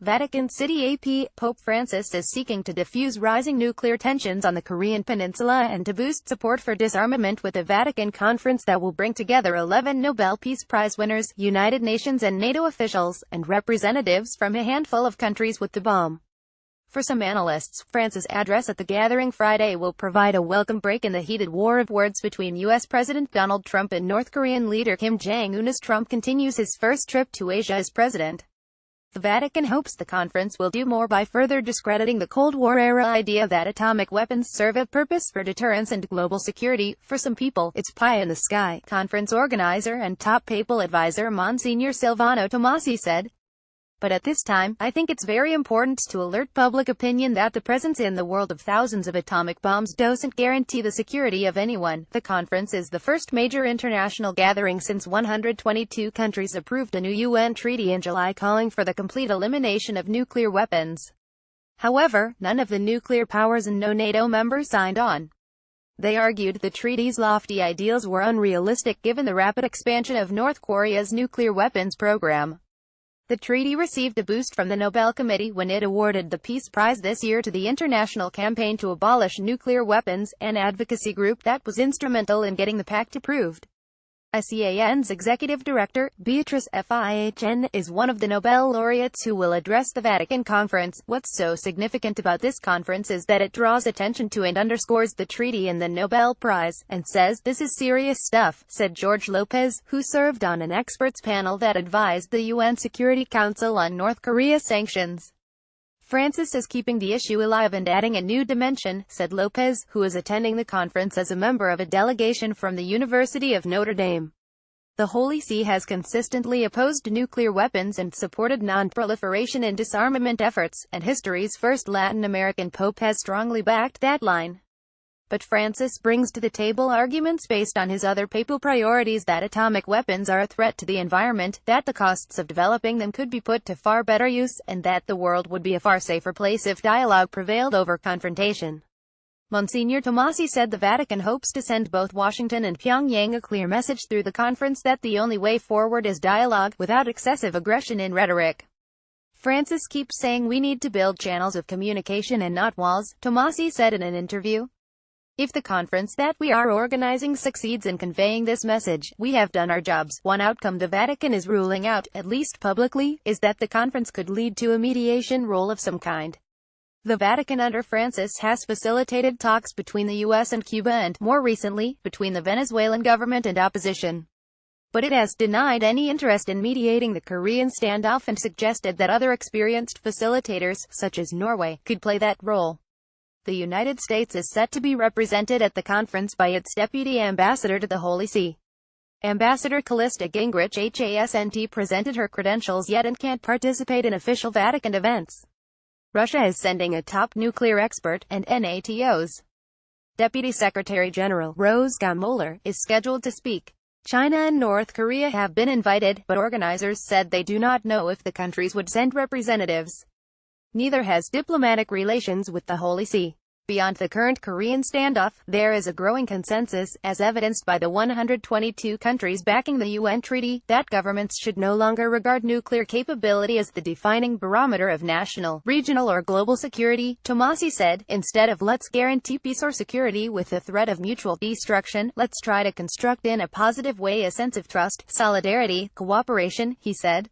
Vatican City AP, Pope Francis is seeking to defuse rising nuclear tensions on the Korean peninsula and to boost support for disarmament with a Vatican conference that will bring together 11 Nobel Peace Prize winners, United Nations and NATO officials, and representatives from a handful of countries with the bomb. For some analysts, Francis' address at the gathering Friday will provide a welcome break in the heated war of words between U.S. President Donald Trump and North Korean leader Kim Jong-un as Trump continues his first trip to Asia as president. The Vatican hopes the conference will do more by further discrediting the Cold War-era idea that atomic weapons serve a purpose for deterrence and global security. For some people, it's pie in the sky, conference organizer and top papal advisor Monsignor Silvano Tomasi said. But at this time, I think it's very important to alert public opinion that the presence in the world of thousands of atomic bombs doesn't guarantee the security of anyone. The conference is the first major international gathering since 122 countries approved a new UN treaty in July calling for the complete elimination of nuclear weapons. However, none of the nuclear powers and no NATO members signed on. They argued the treaty's lofty ideals were unrealistic given the rapid expansion of North Korea's nuclear weapons program. The treaty received a boost from the Nobel Committee when it awarded the Peace Prize this year to the International Campaign to Abolish Nuclear Weapons, an advocacy group that was instrumental in getting the pact approved. ICAN's executive director, Beatrice Fihn, is one of the Nobel laureates who will address the Vatican conference. What's so significant about this conference is that it draws attention to and underscores the treaty and the Nobel Prize, and says, "This is serious stuff," said Jorge Lopez, who served on an experts panel that advised the UN Security Council on North Korea sanctions. Francis is keeping the issue alive and adding a new dimension, said Lopez, who is attending the conference as a member of a delegation from the University of Notre Dame. The Holy See has consistently opposed nuclear weapons and supported non-proliferation and disarmament efforts, and history's first Latin American pope has strongly backed that line. But Francis brings to the table arguments based on his other papal priorities that atomic weapons are a threat to the environment, that the costs of developing them could be put to far better use, and that the world would be a far safer place if dialogue prevailed over confrontation. Monsignor Tomasi said the Vatican hopes to send both Washington and Pyongyang a clear message through the conference that the only way forward is dialogue, without excessive aggression and rhetoric. Francis keeps saying we need to build channels of communication and not walls, Tomasi said in an interview. If the conference that we are organizing succeeds in conveying this message, we have done our jobs. One outcome the Vatican is ruling out, at least publicly, is that the conference could lead to a mediation role of some kind. The Vatican under Francis has facilitated talks between the US and Cuba and, more recently, between the Venezuelan government and opposition. But it has denied any interest in mediating the Korean standoff and suggested that other experienced facilitators, such as Norway, could play that role. The United States is set to be represented at the conference by its deputy ambassador to the Holy See. Ambassador Callista Gingrich hasn't presented her credentials yet and can't participate in official Vatican events. Russia is sending a top nuclear expert, and NATO's Deputy Secretary General, Rose Gamoller, is scheduled to speak. China and North Korea have been invited, but organizers said they do not know if the countries would send representatives. Neither has diplomatic relations with the Holy See. Beyond the current Korean standoff, there is a growing consensus, as evidenced by the 122 countries backing the UN treaty, that governments should no longer regard nuclear capability as the defining barometer of national, regional or global security, Tomasi said. Instead of let's guarantee peace or security with the threat of mutual destruction, let's try to construct in a positive way a sense of trust, solidarity, cooperation, he said.